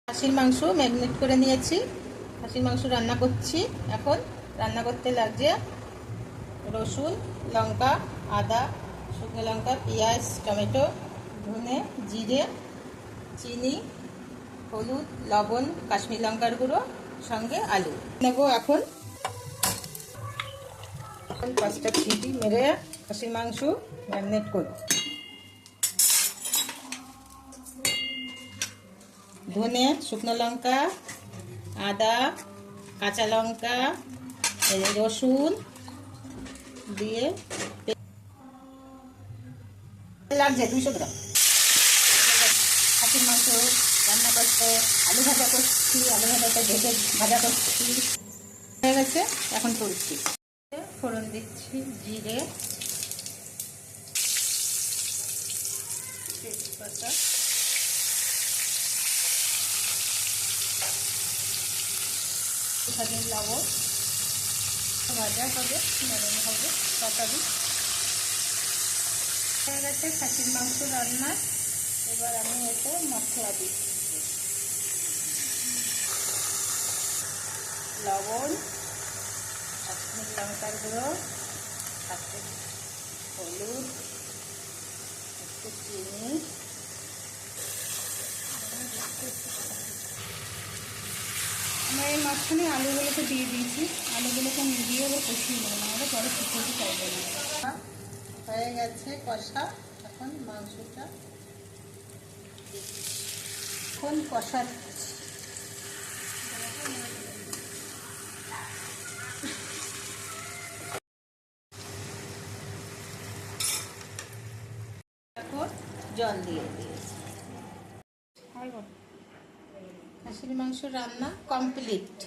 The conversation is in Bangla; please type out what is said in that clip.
খাসির মাংস ম্যারিনেট করে নিয়েছি। খাসির মাংস রান্না করছি। এখন রান্না করতে লাগছে রসুন, লঙ্কা, আদা, শুকনো লঙ্কা, পেঁয়াজ, টমেটো, ধনে, জিরে, চিনি, হলুদ, লবণ, কাশ্মীর লঙ্কার গুঁড়ো, সঙ্গে আলু নেব। এখন 5টা সিটি মেরে খাসির মাংস ম্যারিনেট করব। ধনে, শুকনো লঙ্কা, আদা, কাঁচা লঙ্কা, রসুন দিয়ে লাগছে 200 গ্রাম। খাসির মাংস রান্না করতে আলু ভাজা করছি, আলু ভাজাটা ভেজে ভাজা করছি হয়ে গেছে। এখন তুলছি, ফোড়ন দিচ্ছি জিরে, তেজপাতা, খাদিম লবণ, ভাজা হবে, নরম হবে তরকারি হয়ে গেছে। খাসির মাংস রান্না। এবার আমি এতে মশলা দিচ্ছি, লবণ, কাশ্মীর লঙ্কার গুঁড়ো, একটু হলুদ, একটু চিনি, আমরা এই মাঝখানে আলুগুলোকে দিয়ে দিয়েছি। আলুগুলোকে দিয়ে এবার কষিয়ে নেবো, নাহলে পরে শুকোতে চাইবে না। হয়ে গেছে কষা। এখন মাংসটা এখন কষা এখন জল দিয়ে দিয়েছি। খাসির মাংস রান্না কমপ্লিট।